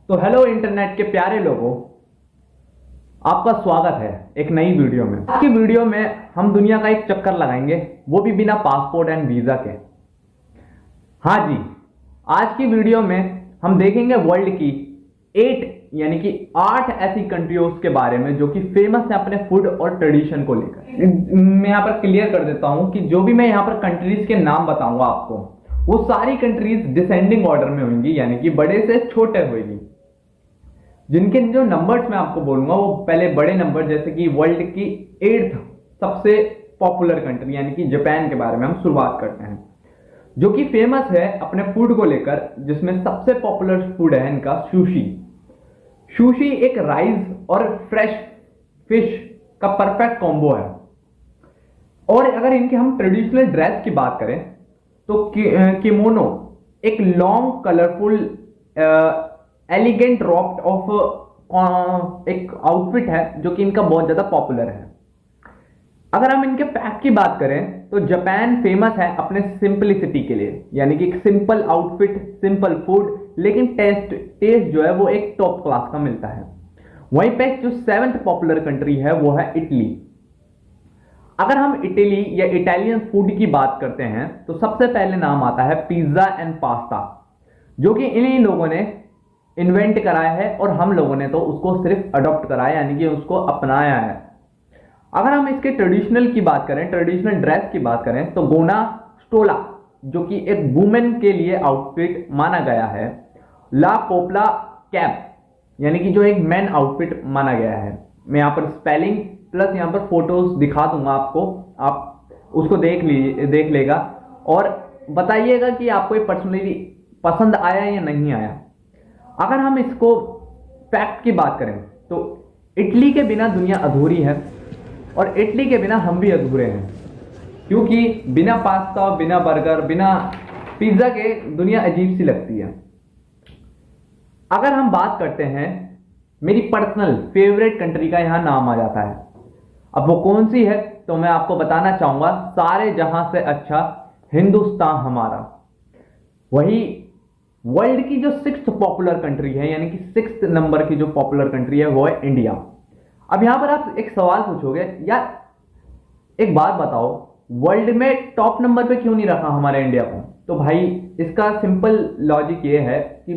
तो hello internet के प्यारे लोगों, आपका स्वागत है एक नई वीडियो में। आज की वीडियो में हम दुनिया का एक चक्कर लगाएंगे, वो भी बिना पासपोर्ट एंड वीजा के। हाँ जी, आज की वीडियो में हम देखेंगे वर्ल्ड की 8 ऐसी कंट्रीज के बारे में जो कि फेमस है अपने फूड और ट्रेडिशन को लेकर। मैं यहाँ पर क्लियर कर देता हूँ कि जो भी मैं यहाँ पर कंट्रीज के नाम बताऊंगा आपको, वो सारी कंट्रीज डिसेंडिंग ऑर्डर में होंगी, यानी कि बड़े से छोटे होगी। जिनके जो नंबर्स मैं आपको बोलूंगा वो पहले बड़े नंबर, जैसे कि वर्ल्ड की 8th सबसे पॉपुलर कंट्री यानी कि जापान के बारे में हम शुरुआत करते हैं, जो कि फेमस है अपने फूड को लेकर, जिसमें सबसे पॉपुलर फूड है इनका सुशी। सुशी एक राइस और फ्रेश फिश का परफेक्ट कॉम्बो है। और अगर इनके हम ट्रेडिशनल ड्रेस की बात करें तो किमोनो एक लॉन्ग कलरफुल एलिगेंट रॉप्ड ऑफ एक आउटफिट है जो कि इनका बहुत ज्यादा पॉपुलर है। अगर हम इनके फैक्ट की बात करें तो जापान फेमस है अपने सिंपलिसिटी के लिए, यानी कि एक सिंपल आउटफिट, सिंपल फूड, लेकिन टेस्ट जो है वो एक टॉप क्लास का मिलता है। वहीं पे जो 7th पॉपुलर कंट्री है वो है इटली। अगर हम इटली या इटालियन फूड की बात करते हैं तो सबसे पहले नाम आता है पिज्जा एंड पास्ता, जो कि इन्हीं लोगों ने इन्वेंट कराया है और हम लोगों ने तो उसको सिर्फ अडॉप्ट कराया, यानी कि उसको अपनाया है। अगर हम इसके ट्रेडिशनल की बात करें, ट्रेडिशनल ड्रेस की बात करें तो गोना स्टोला, जो कि एक वुमेन के लिए आउटफिट माना गया है, ला पोपला कैप, यानी कि जो एक मैन आउटफिट माना गया है। मैं यहाँ पर स्पेलिंग प्लस यहाँ पर फोटोज दिखा दूंगा आपको, आप उसको देख लेगा और बताइएगा कि आपको ये पर्सनली पसंद आया या नहीं आया। अगर हम इसको फैक्ट की बात करें तो इटली के बिना दुनिया अधूरी है और इटली के बिना हम भी अधूरे हैं, क्योंकि बिना पास्ता, बिना बर्गर, बिना पिज्जा के दुनिया अजीब सी लगती है। अगर हम बात करते हैं मेरी पर्सनल फेवरेट कंट्री का, यहां नाम आ जाता है। अब वो कौन सी है तो मैं आपको बताना चाहूंगा, सारे जहां से अच्छा हिंदुस्तान हमारा। वही वर्ल्ड की जो 6th पॉपुलर कंट्री है, यानी कि 6th नंबर की जो पॉपुलर कंट्री है वो है इंडिया। अब यहां पर आप एक सवाल पूछोगे, यार एक बात बताओ, वर्ल्ड में टॉप नंबर पे क्यों नहीं रखा हमारे इंडिया को? तो भाई इसका सिंपल लॉजिक ये है कि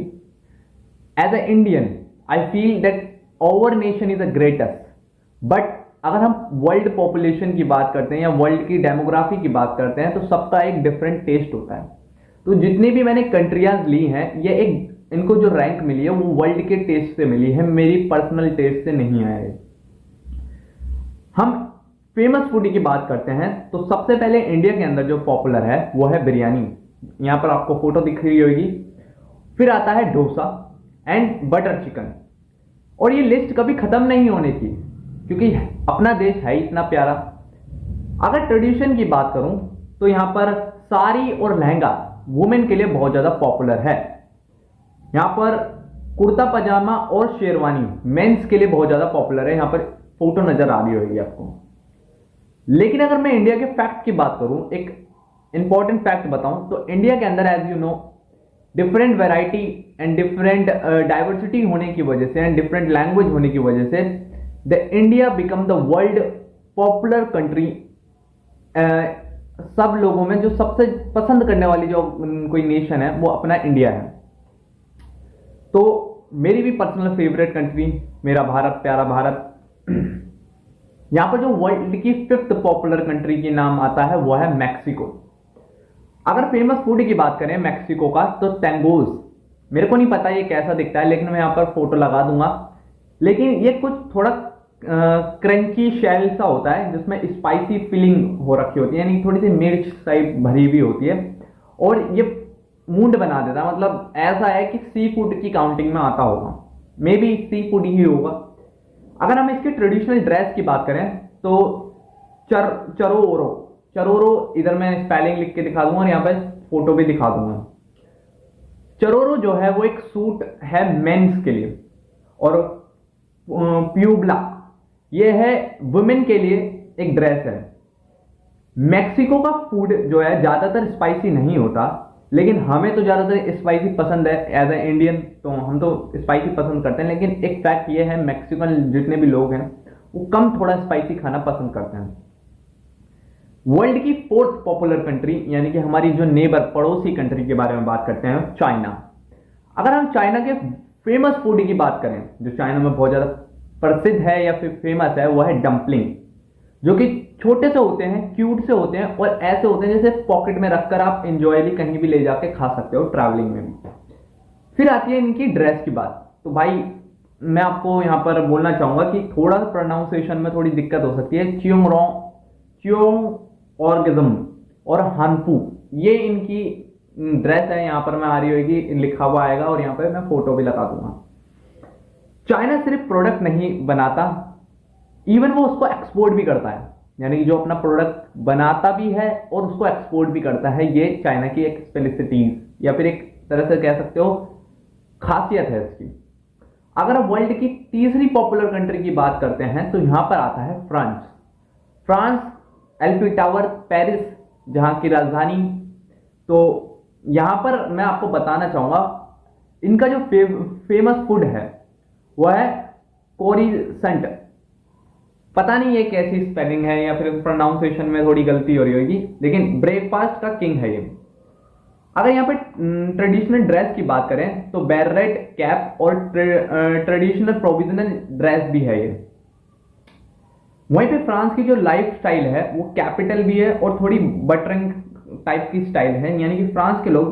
as a Indian I feel that our nation is the greatest, but अगर हम वर्ल्ड पॉपुलेशन की बात करते हैं या वर्ल्ड की डेमोग्राफी की बात करते हैं तो सबका एक डिफरेंट टेस्ट होता है। तो जितनी भी मैंने कंट्रियां ली हैं, ये एक इनको जो रैंक मिली है वो वर्ल्ड के टेस्ट से मिली है, मेरी पर्सनल टेस्ट से नहीं आया है। हम फेमस फूड की बात करते हैं तो सबसे पहले इंडिया के अंदर जो पॉपुलर है वो है बिरयानी। यहां पर आपको फोटो दिख रही होगी। फिर आता है डोसा एंड बटर चिकन। और ये लिस्ट कभी खत्म नहीं होने की, क्योंकि अपना देश है इतना प्यारा। अगर ट्रेडिशन की बात करूं तो यहां पर साड़ी और लहंगा वुमेन के लिए बहुत ज्यादा पॉपुलर है। यहां पर कुर्ता पजामा और शेरवानी मेंस के लिए बहुत ज्यादा पॉपुलर है। यहां पर फोटो नजर आ रही होगी आपको। लेकिन अगर मैं इंडिया के फैक्ट की बात करूं, एक इंपॉर्टेंट फैक्ट बताऊं तो इंडिया के अंदर as you know different variety and different diversity होने की वजह से एंड डिफरेंट लैंग्वेज होने की वजह से the India become the world popular country. सब लोगों में जो सबसे पसंद करने वाली जो कोई नेशन है वो अपना इंडिया है। तो मेरी भी पर्सनल फेवरेट कंट्री मेरा भारत, प्यारा भारत। यहां पर जो वर्ल्ड की 5th पॉपुलर कंट्री की नाम आता है वो है मैक्सिको। अगर फेमस फूड की बात करें मैक्सिको का तो टैंगोस। मेरे को नहीं पता ये कैसा दिखता है, लेकिन मैं यहां पर फोटो लगा दूंगा। लेकिन ये कुछ थोड़ा क्रंची शेल सा होता है जिसमें स्पाइसी फीलिंग हो रखी होती है, यानी थोड़ी सी मिर्च टाइप भरी हुई होती है और ये मूड बना देता है। मतलब ऐसा है कि सी फूड की काउंटिंग में आता होगा, मे बी सी फूड ही होगा। अगर हम इसके ट्रेडिशनल ड्रेस की बात करें तो चरोरो इधर मैं स्पेलिंग लिख के दिखा दूंगा और यहाँ पे फोटो भी दिखा दूंगा। चरोरो जो है वो एक सूट है मेंस के लिए, और प्यूबला ये है वुमेन के लिए एक ड्रेस है। मैक्सिको का फूड जो है ज्यादातर स्पाइसी नहीं होता, लेकिन हमें तो ज़्यादातर स्पाइसी पसंद है एज ए इंडियन, तो हम तो स्पाइसी पसंद करते हैं। लेकिन एक फैक्ट ये है, मैक्सिकन जितने भी लोग हैं वो कम थोड़ा स्पाइसी खाना पसंद करते हैं। वर्ल्ड की 4th पॉपुलर कंट्री, यानी कि हमारी जो नेबर पड़ोसी कंट्री के बारे में बात करते हैं, चाइना। अगर हम चाइना के फेमस फूड की बात करें, जो चाइना में बहुत ज़्यादा प्रसिद्ध है या फिर फेमस है, वो है डम्पलिंग, जो कि छोटे से होते हैं, क्यूट से होते हैं और ऐसे होते हैं जैसे पॉकेट में रखकर आप इंजॉयली कहीं भी ले जाके खा सकते हो, ट्रैवलिंग में भी। फिर आती है इनकी ड्रेस की बात। तो भाई मैं आपको यहाँ पर बोलना चाहूँगा कि थोड़ा प्रोनाउंसिएशन में थोड़ी दिक्कत हो सकती है। च्योंगऑर्गिज्म और हानफू, ये इनकी ड्रेस है। यहाँ पर मैं आ रही होगी, लिखा हुआ आएगा और यहाँ पर मैं फोटो भी लगा दूंगा। चाइना सिर्फ प्रोडक्ट नहीं बनाता, इवन वो उसको एक्सपोर्ट भी करता है, यानी कि जो अपना प्रोडक्ट बनाता भी है और उसको एक्सपोर्ट भी करता है। ये चाइना की एक स्पेशलिटीज या फिर एक तरह से कह सकते हो खासियत है इसकी। अगर आप वर्ल्ड की तीसरी पॉपुलर कंट्री की बात करते हैं तो यहां पर आता है फ्रांस। फ्रांस, एल्फी टावर, पेरिस जहां की राजधानी। तो यहां पर मैं आपको बताना चाहूंगा इनका जो फेमस फूड है वह है कोरिसेंट। पता नहीं ये कैसी स्पेलिंग है या फिर प्रोनाउंसिएशन में थोड़ी गलती हो रही होगी, लेकिन ब्रेकफास्ट का किंग है ये। अगर यहाँ पे ट्रेडिशनल ड्रेस की बात करें तो बेरेट कैप और ट्रेडिशनल प्रोविजनल ड्रेस भी है ये। वहीं पे फ्रांस की जो लाइफ स्टाइल है वो कैपिटल भी है और थोड़ी बटरिंग टाइप की स्टाइल है, यानी कि फ्रांस के लोग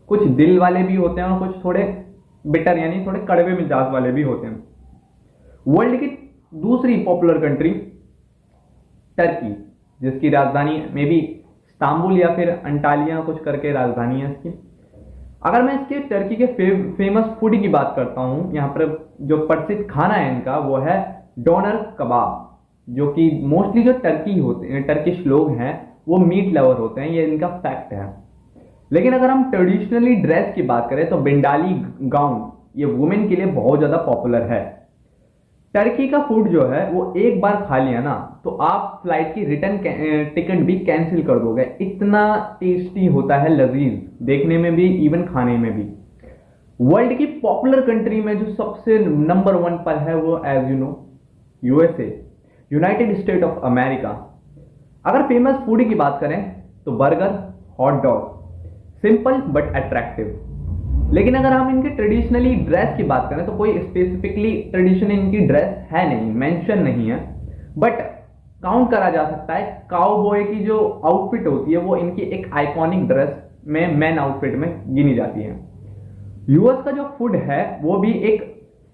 कुछ दिल वाले भी होते हैं और कुछ थोड़े बिटर यानी थोड़े कड़वे मिजाज वाले भी होते हैं। वर्ल्ड की दूसरी पॉपुलर कंट्री टर्की, जिसकी राजधानी में भी इस्तांबुल या फिर अंटालिया कुछ करके राजधानी है इसकी। अगर मैं इसके टर्की के फेमस फूड की बात करता हूं, यहाँ पर जो प्रसिद्ध खाना है इनका वो है डोनर कबाब, जो कि मोस्टली जो टर्की होते हैं, टर्किश लोग हैं वो मीट लवर होते हैं, ये इनका फैक्ट है। लेकिन अगर हम ट्रेडिशनली ड्रेस की बात करें तो बेंडाली गाउन ये वुमेन के लिए बहुत ज्यादा पॉपुलर है। टर्की का फूड जो है वो एक बार खा लिया ना तो आप फ्लाइट की रिटर्न टिकट भी कैंसिल कर दोगे, इतना टेस्टी होता है, लजीज देखने में भी इवन खाने में भी। वर्ल्ड की पॉपुलर कंट्री में जो सबसे नंबर 1 पर है वो as you know USA, United State of America. अगर फेमस फूड की बात करें तो burger, hot dog, simple but attractive. लेकिन अगर हम इनके ट्रेडिशनली ड्रेस की बात करें तो कोई स्पेसिफिकली ट्रेडिशन इनकी ड्रेस है नहीं, मेंशन नहीं है, बट काउंट करा जा सकता है काउबॉय की जो आउटफिट होती है वो इनकी एक आइकॉनिक ड्रेस में मैन आउटफिट में गिनी जाती है। यूएस का जो फूड है वो भी एक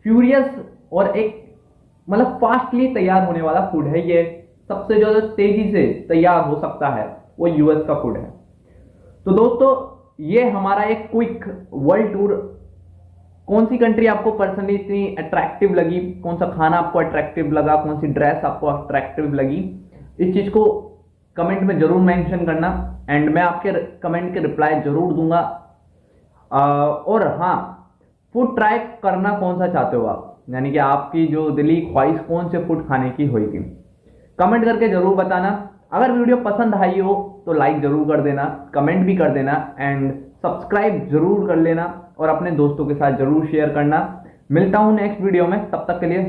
फ्यूरियस और एक मतलब फास्टली तैयार होने वाला फूड है। ये सबसे ज्यादा तेजी से तैयार हो सकता है वो यूएस का फूड है। तो दोस्तों ये हमारा एक क्विक वर्ल्ड टूर। कौन सी कंट्री आपको पर्सनली इतनी अट्रैक्टिव लगी, कौन सा खाना आपको अट्रैक्टिव लगा, कौन सी ड्रेस आपको अट्रैक्टिव लगी, इस चीज को कमेंट में जरूर मेंशन करना एंड मैं आपके कमेंट के रिप्लाई जरूर दूंगा। और हाँ, फूड ट्राई करना कौन सा चाहते हो आप, यानी कि आपकी जो दिली ख्वाहिश कौन से फूड खाने की होगी, कमेंट करके जरूर बताना। अगर वीडियो पसंद आई हो तो लाइक जरूर कर देना, कमेंट भी कर देना एंड सब्सक्राइब जरूर कर लेना और अपने दोस्तों के साथ जरूर शेयर करना। मिलता हूं नेक्स्ट वीडियो में, तब तक के लिए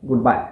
गुड बाय।